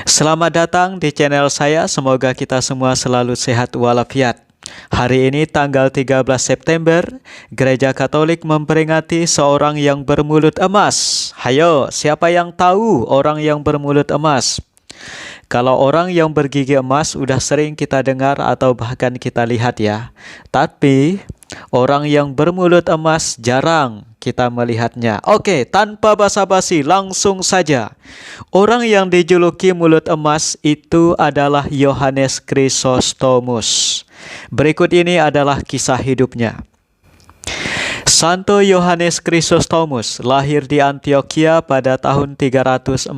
Selamat datang di channel saya, semoga kita semua selalu sehat walafiat. Hari ini tanggal 13 September, Gereja Katolik memperingati seorang yang bermulut emas. Hayo, siapa yang tahu orang yang bermulut emas? Kalau orang yang bergigi emas udah sering kita dengar atau bahkan kita lihat ya. Tapi orang yang bermulut emas jarang kita melihatnya. Oke, tanpa basa-basi langsung saja. Orang yang dijuluki mulut emas itu adalah Yohanes Chrysostomus. Berikut ini adalah kisah hidupnya. Santo Yohanes Chrysostomus lahir di Antioquia pada tahun 349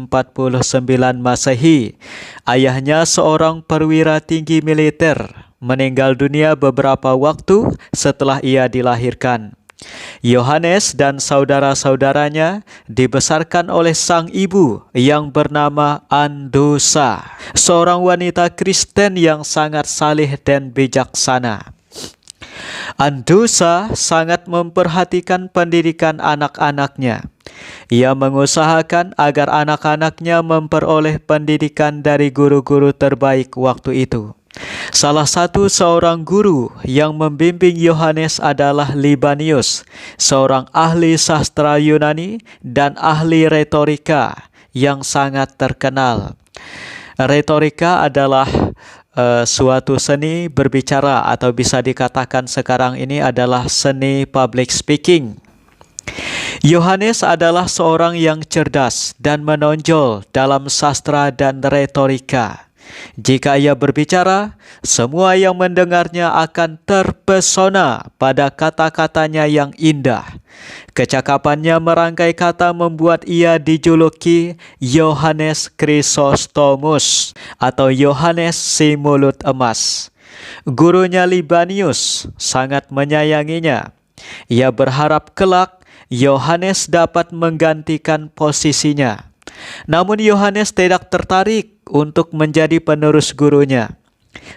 Masehi. Ayahnya seorang perwira tinggi militer, meninggal dunia beberapa waktu setelah ia dilahirkan. Yohanes dan saudara-saudaranya dibesarkan oleh sang ibu yang bernama Andusa, seorang wanita Kristen yang sangat saleh dan bijaksana. Andusa sangat memperhatikan pendidikan anak-anaknya. Ia mengusahakan agar anak-anaknya memperoleh pendidikan dari guru-guru terbaik waktu itu. Salah satu seorang guru yang membimbing Yohanes adalah Libanius, seorang ahli sastra Yunani dan ahli retorika yang sangat terkenal. Retorika adalah suatu seni berbicara atau bisa dikatakan sekarang ini adalah seni public speaking. Yohanes adalah seorang yang cerdas dan menonjol dalam sastra dan retorika. Jika ia berbicara, semua yang mendengarnya akan terpesona pada kata-katanya yang indah. Kecakapannya merangkai kata membuat ia dijuluki Yohanes Chrysostomus atau Yohanes si mulut emas. Gurunya Libanius sangat menyayanginya. Ia berharap kelak Yohanes dapat menggantikan posisinya. Namun Yohanes tidak tertarik untuk menjadi penerus gurunya.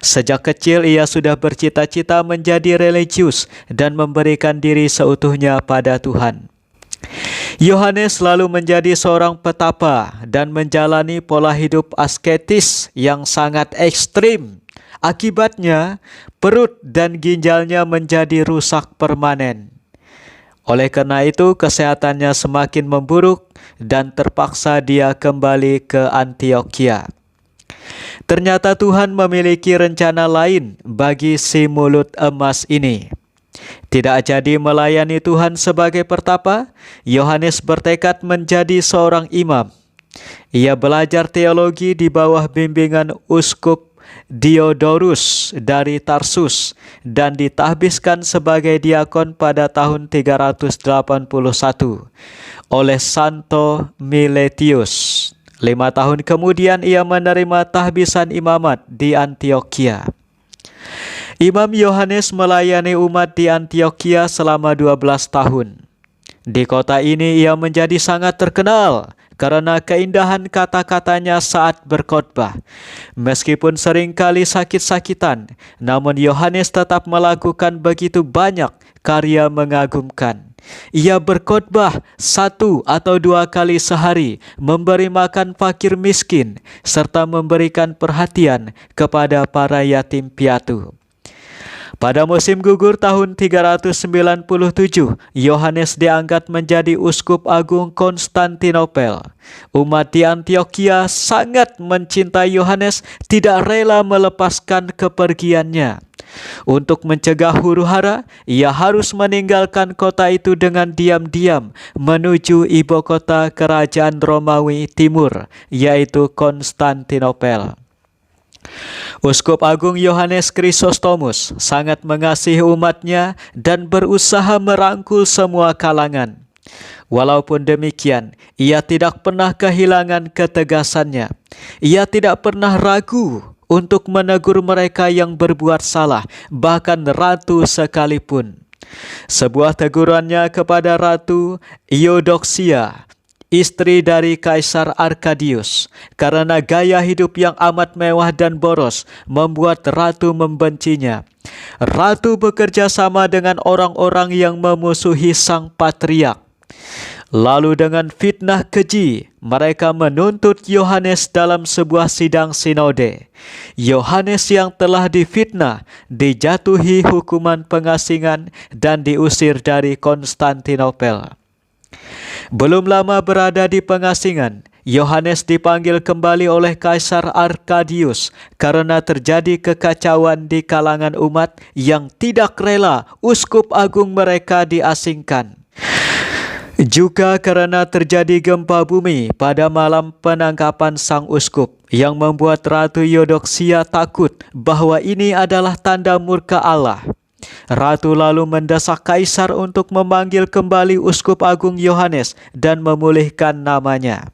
Sejak kecil ia sudah bercita-cita menjadi religius dan memberikan diri seutuhnya pada Tuhan. Yohanes lalu menjadi seorang petapa dan menjalani pola hidup asketis yang sangat ekstrim. Akibatnya, perut dan ginjalnya menjadi rusak permanen. Oleh karena itu, kesehatannya semakin memburuk dan terpaksa dia kembali ke Antioquia. Ternyata Tuhan memiliki rencana lain bagi si mulut emas ini. Tidak jadi melayani Tuhan sebagai pertapa, Yohanes bertekad menjadi seorang imam. Ia belajar teologi di bawah bimbingan Uskup Diodorus dari Tarsus dan ditahbiskan sebagai diakon pada tahun 381 oleh Santo Miletius. 5 tahun kemudian ia menerima tahbisan imamat di Antioquia. Imam Yohanes melayani umat di Antioquia selama 12 tahun. Di kota ini ia menjadi sangat terkenal karena keindahan kata-katanya saat berkhotbah. Meskipun seringkali sakit-sakitan, namun Yohanes tetap melakukan begitu banyak karya mengagumkan. Ia berkhotbah 1 atau 2 kali sehari, memberi makan fakir miskin, serta memberikan perhatian kepada para yatim piatu. Pada musim gugur tahun 397, Yohanes diangkat menjadi uskup agung Konstantinopel. Umat di Antioquia sangat mencintai Yohanes, tidak rela melepaskan kepergiannya. Untuk mencegah huru-hara, ia harus meninggalkan kota itu dengan diam-diam menuju ibu kota kerajaan Romawi Timur, yaitu Konstantinopel. Uskup Agung Yohanes Chrysostomus sangat mengasihi umatnya dan berusaha merangkul semua kalangan. Walaupun demikian, ia tidak pernah kehilangan ketegasannya. Ia tidak pernah ragu untuk menegur mereka yang berbuat salah, bahkan ratu sekalipun. Sebuah tegurannya kepada Ratu Eudoxia, istri dari Kaisar Arkadius, karena gaya hidup yang amat mewah dan boros membuat ratu membencinya. Ratu bekerja sama dengan orang-orang yang memusuhi sang patriark. Lalu dengan fitnah keji, mereka menuntut Yohanes dalam sebuah sidang sinode. Yohanes yang telah difitnah dijatuhi hukuman pengasingan dan diusir dari Konstantinopel. Belum lama berada di pengasingan, Yohanes dipanggil kembali oleh Kaisar Arkadius karena terjadi kekacauan di kalangan umat yang tidak rela uskup agung mereka diasingkan. Juga karena terjadi gempa bumi pada malam penangkapan sang uskup yang membuat Ratu Yodoksia takut bahwa ini adalah tanda murka Allah. Ratu lalu mendesak kaisar untuk memanggil kembali uskup agung Yohanes dan memulihkan namanya.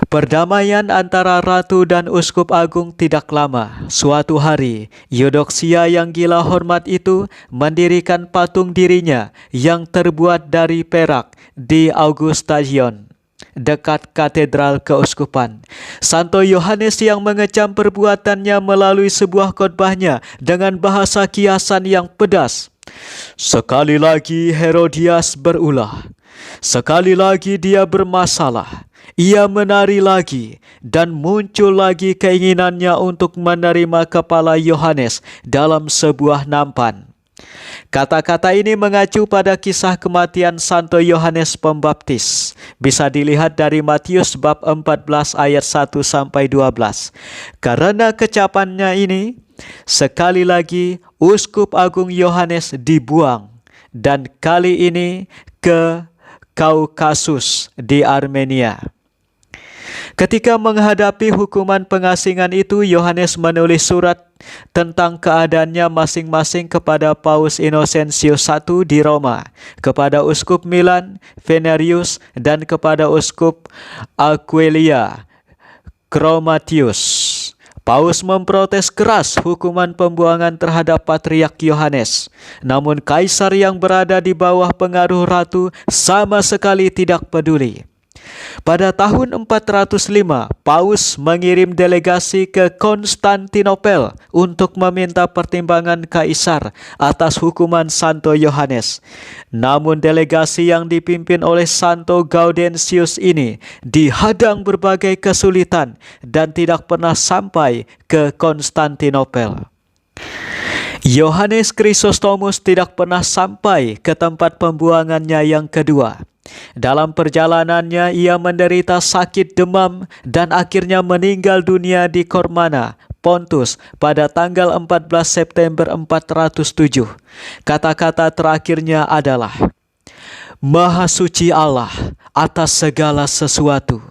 Perdamaian antara ratu dan uskup agung tidak lama. Suatu hari, Yodoksia yang gila hormat itu mendirikan patung dirinya yang terbuat dari perak di Augustaion, dekat katedral keuskupan. Santo Yohanes yang mengecam perbuatannya melalui sebuah khotbahnya dengan bahasa kiasan yang pedas. Sekali lagi Herodias berulah. Sekali lagi dia bermasalah. Ia menari lagi dan muncul lagi keinginannya untuk menerima kepala Yohanes dalam sebuah nampan. Kata-kata ini mengacu pada kisah kematian Santo Yohanes Pembaptis. Bisa dilihat dari Matius bab 14 ayat 1 sampai 12. Karena kecapannya ini, sekali lagi Uskup Agung Yohanes dibuang, dan kali ini ke Kaukasus di Armenia. Ketika menghadapi hukuman pengasingan itu, Yohanes menulis surat tentang keadaannya masing-masing kepada Paus Innocensius I di Roma, kepada Uskup Milan, Venerius, dan kepada Uskup Aquileia, Chromatius. Paus memprotes keras hukuman pembuangan terhadap Patriark Yohanes. Namun kaisar yang berada di bawah pengaruh ratu sama sekali tidak peduli. Pada tahun 405, Paus mengirim delegasi ke Konstantinopel untuk meminta pertimbangan kaisar atas hukuman Santo Yohanes. Namun delegasi yang dipimpin oleh Santo Gaudentius ini dihadang berbagai kesulitan dan tidak pernah sampai ke Konstantinopel. Yohanes Chrysostomus tidak pernah sampai ke tempat pembuangannya yang kedua. Dalam perjalanannya ia menderita sakit demam dan akhirnya meninggal dunia di Kormana, Pontus pada tanggal 14 September 407. Kata-kata terakhirnya adalah, Maha suci Allah atas segala sesuatu.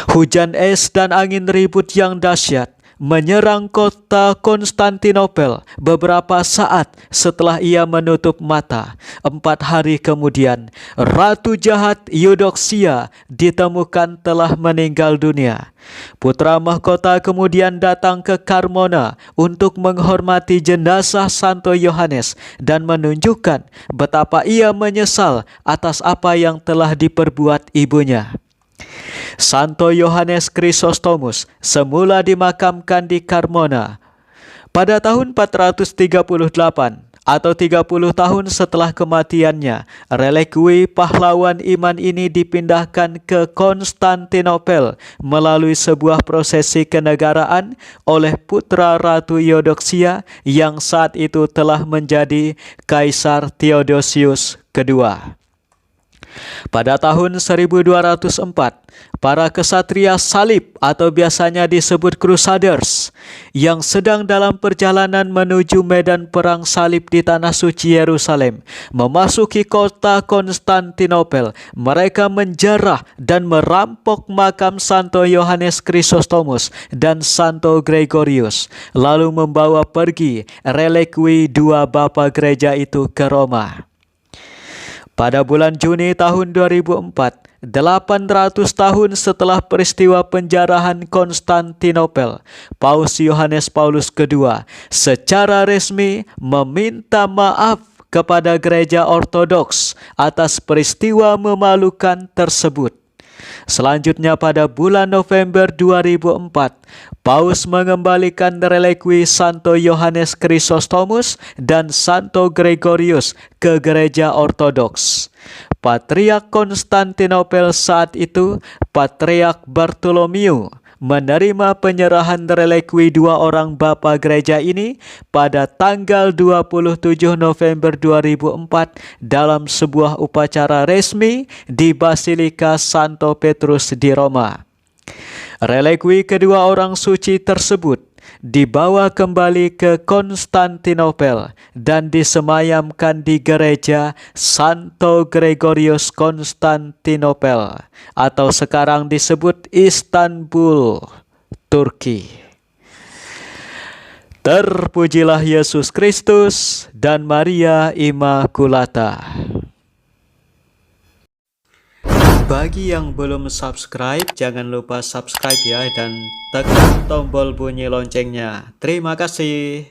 Hujan es dan angin ribut yang dahsyat menyerang kota Konstantinopel beberapa saat setelah ia menutup mata. 4 hari kemudian, Ratu jahat Yodoksia ditemukan telah meninggal dunia. Putra mahkota kemudian datang ke Carmona untuk menghormati jenazah Santo Yohanes dan menunjukkan betapa ia menyesal atas apa yang telah diperbuat ibunya. Santo Yohanes Chrysostomus semula dimakamkan di Carmona. Pada tahun 438 atau 30 tahun setelah kematiannya, relikwi pahlawan iman ini dipindahkan ke Konstantinopel melalui sebuah prosesi kenegaraan oleh putra Ratu Yodoksia yang saat itu telah menjadi Kaisar Theodosius II. Pada tahun 1204, para kesatria salib atau biasanya disebut Crusaders yang sedang dalam perjalanan menuju medan perang salib di Tanah Suci Yerusalem memasuki kota Konstantinopel. Mereka menjarah dan merampok makam Santo Yohanes Chrysostomus dan Santo Gregorius, lalu membawa pergi relikwi dua bapa gereja itu ke Roma. Pada bulan Juni tahun 2004, 800 tahun setelah peristiwa penjarahan Konstantinopel, Paus Yohanes Paulus II secara resmi meminta maaf kepada gereja Ortodoks atas peristiwa memalukan tersebut. Selanjutnya pada bulan November 2004, Paus mengembalikan relikwi Santo Yohanes Chrysostomus dan Santo Gregorius ke gereja Ortodoks. Patriark Konstantinopel saat itu, Patriark Bartolomeu, menerima penyerahan relikwi dua orang bapa gereja ini pada tanggal 27 November 2004 dalam sebuah upacara resmi di Basilika Santo Petrus di Roma. Relikwi kedua orang suci tersebut dibawa kembali ke Konstantinopel dan disemayamkan di gereja Santo Gregorius Konstantinopel atau sekarang disebut Istanbul, Turki. Terpujilah Yesus Kristus dan Maria Immaculata. Bagi yang belum subscribe, jangan lupa subscribe ya dan tekan tombol bunyi loncengnya. Terima kasih.